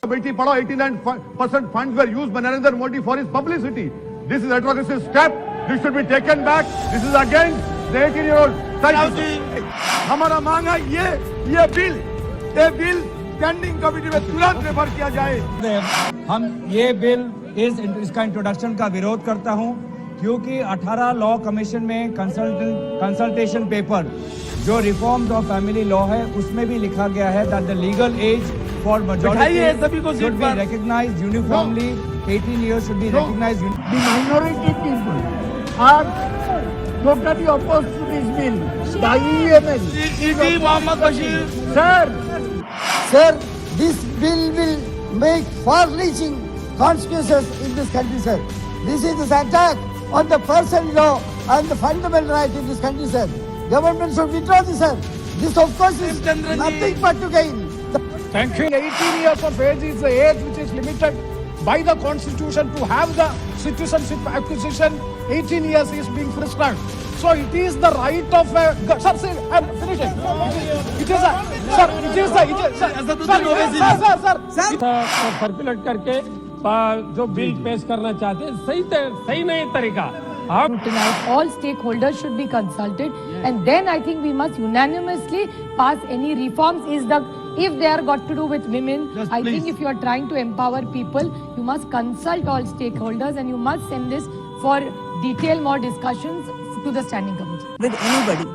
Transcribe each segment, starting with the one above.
बेटी पढ़ो 89% funds were used by Narendra Modi for his publicity. This is atrocious step. This should be taken back. This is against the 18-year-old. हमारा मांग है ये bill standing committee में तुरंत refer किया जाए। हम ये बिल इसका इंट्रोडक्शन का विरोध करता हूं क्योंकि 18 लॉ कमीशन में कंसल्टेशन पेपर जो रिफॉर्म्स ऑफ फैमिली लॉ है उसमें भी लिखा गया है that the legal age for majority should be recognized uniformly. 18 years should be recognized. The minority people are totally opposed to this bill. The EML. ED Mohammad Bashir. Sir, this bill will make far-reaching consequences in this country, sir. This is an attack on the personal law and the fundamental right in this country, sir. Government should withdraw this, sir. This, of course, is nothing but to gain. Thank you. 18 years of age is the age which is limited by the constitution to have the citizenship acquisition. 18 years is being prescribed. So it is the right of a... Sir, I'm finishing. It is a... Sir, it is the... Sir. Circulate करके जो bill पेश करना चाहते हैं सही नहीं तरीका। Tonight, all stakeholders should be consulted, and then I think we must unanimously pass any reforms. If they are got to do with women, yes, I please. think if you are trying to empower people, you must consult all stakeholders and you must send this for detailed more discussions to the standing committee. With anybody.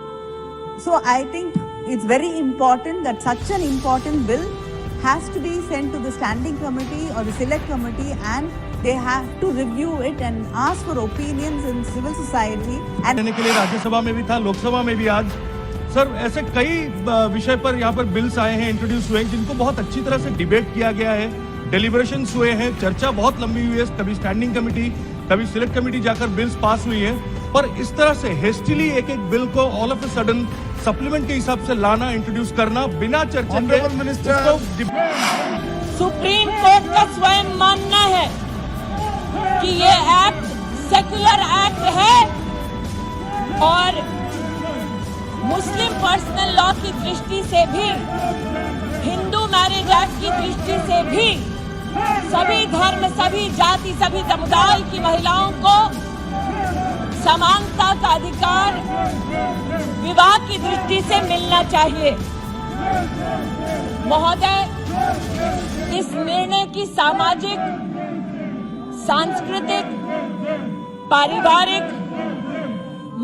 So I think it's very important that such an important bill has to be sent to the standing committee or the select committee, and they have to review it and ask for opinions in civil society. And देने के लिए राज्यसभा में भी था, लोकसभा में भी आज sir ऐसे कई विषय पर यहाँ पर बिल्स आए हैं, इंट्रोड्यूस हुए हैं, जिनको बहुत अच्छी तरह से डिबेट किया गया है, डेलिब्रेशंस हुए हैं, चर्चा बहुत लंबी हुई है, कभी स्टैंडिंग कमेटी कभी सिलेक्ट कमेटी जाकर बिल्स पास हुई है, पर इस तरह से हेस्टिली एक बिल को all of a sudden supplement के हिसाब से लाना, इंट्रोड्यूस करना बिना चर्चा के। सुप्रीम कोर्ट का स्वयं मानना है कि ये एक्ट सेक्युलर एक्ट है और मुस्लिम पर्सनल लॉ की दृष्टि से भी, हिंदू मैरिज एक्ट की दृष्टि से भी सभी धर्म, सभी जाति, सभी समुदाय की महिलाओं को समानता का अधिकार विवाह की दृष्टि से मिलना चाहिए। महोदय, इस निर्णय की सामाजिक, सांस्कृतिक, पारिवारिक,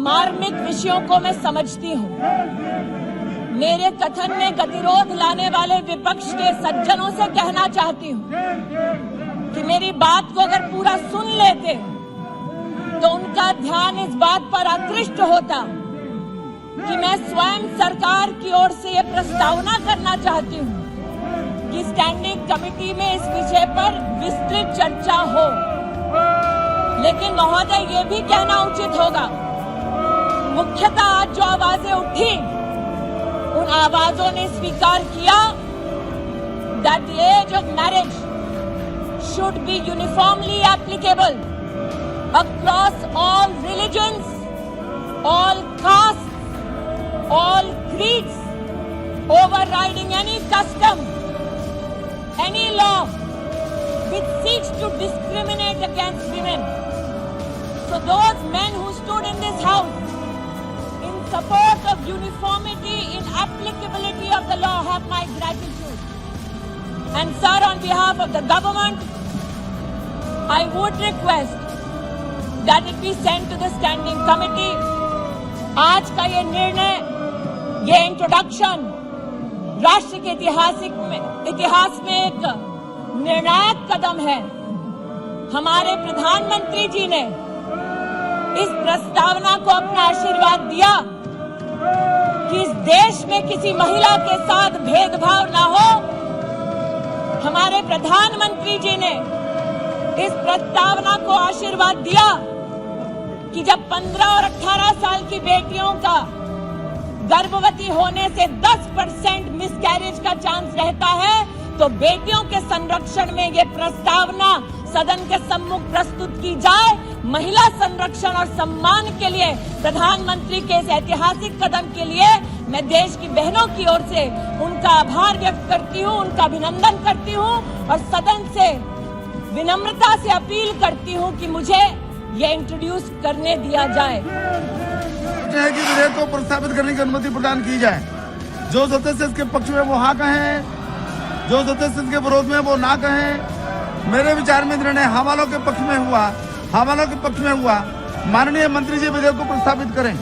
मार्मिक विषयों को मैं समझती हूँ। मेरे कथन में गतिरोध लाने वाले विपक्ष के सज्जनों से कहना चाहती हूँ कि मेरी बात को अगर पूरा सुन लेते तो उनका ध्यान इस बात पर आकृष्ट होता कि मैं स्वयं सरकार की ओर से ये प्रस्तावना करना चाहती हूँ कि स्टैंडिंग कमेटी में इस विषय पर विस्तृत चर्चा हो। लेकिन महोदय, ये भी कहना उचित होगा, मुख्यतः आज जो आवाजें उठी, उन आवाजों ने स्वीकार किया that the age of marriage should be uniformly applicable across all religions, all castes, all creeds, overriding any custom, any law which seeks to discriminate against women. So those men who stood in this house in support of uniformity in applicability of the law have my gratitude. And sir, on behalf of the government, I would request that it be sent to the standing committee. आज का ये निर्णय, ये introduction राष्ट्र के इतिहास में एक निर्णायक कदम है। हमारे प्रधानमंत्री जी ने इस प्रस्तावना को अपना आशीर्वाद दिया कि इस देश में किसी महिला के साथ भेदभाव ना हो। हमारे प्रधानमंत्री जी ने इस प्रस्तावना को आशीर्वाद दिया कि जब 15 और 18 साल की बेटियों का गर्भवती होने से 10% मिसकैरेज का चांस रहता है, तो बेटियों के संरक्षण में ये प्रस्तावना सदन के सम्मुख प्रस्तुत की जाए। महिला संरक्षण और सम्मान के लिए प्रधानमंत्री के इस ऐतिहासिक कदम के लिए मैं देश की बहनों की ओर से उनका आभार व्यक्त करती हूँ, उनका अभिनंदन करती हूँ और सदन से विनम्रता से अपील करती हूँ कि मुझे ये इंट्रोड्यूस करने दिया जाए। है कि विधेयक को प्रस्तावित करने की अनुमति प्रदान की जाए। जो सदस्य इसके पक्ष में वो हाँ कहें, जो सदस्य इसके विरोध में वो ना कहें। मेरे विचार में निर्णय हाँ वालों के पक्ष में हुआ, हाँ वालों के पक्ष में हुआ। माननीय मंत्री जी विधेयक को प्रस्तावित करें।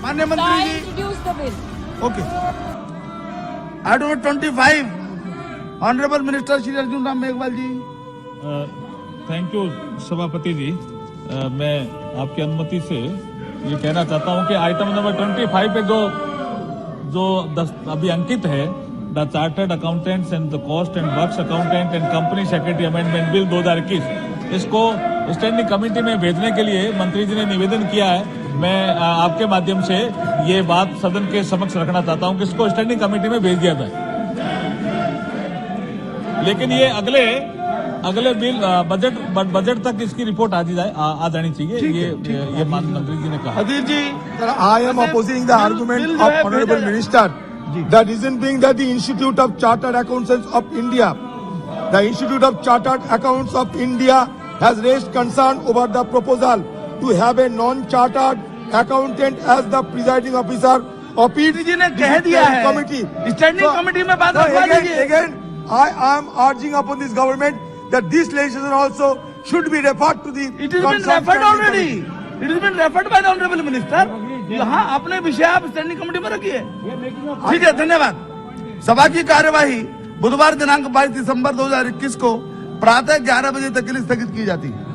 माननीय मंत्री जी, introduce the bill. Okay. Item number 25, honourable minister Shri Arjun Ram Meghwal ji. Thank you सभापति जी। मैं आपकी अनुमति से ये कहना चाहता हूं कि आइटम नंबर 25 पे जो अभी अंकित है, the chartered accountants and the cost and works accountant and company secretary amendment bill 2021, इसको स्टैंडिंग कमेटी में भेजने के लिए मंत्री जी ने निवेदन किया है। मैं आपके माध्यम से ये बात सदन के समक्ष रखना चाहता हूं कि इसको स्टैंडिंग कमेटी में भेज दिया जाए। लेकिन ये अगले बिल बजट तक इसकी रिपोर्ट आ जानी चाहिए। ये मंत्री जी ने कहा। अधीर जी, I am opposing the argument of Honorable Minister. The reason being that the Institute of Chartered Accountants of India, has raised concern over the proposal to have a non-chartered accountant as the presiding officer of each जी ने कह दिया है committee. Standing committee में बात रखवा दीजिए। Again, I am urging upon this government that this legislation also should be referred to the. It has been referred already. It has been referred by the honorable minister. यहाँ अपने विषय आप standing committee में रखिए। ठीक है, धन्यवाद। सभा की कार्यवाही बुधवार दिनांक 22 दिसंबर 2021 को प्रातः 11 बजे तक के लिए स्थगित की जाती है।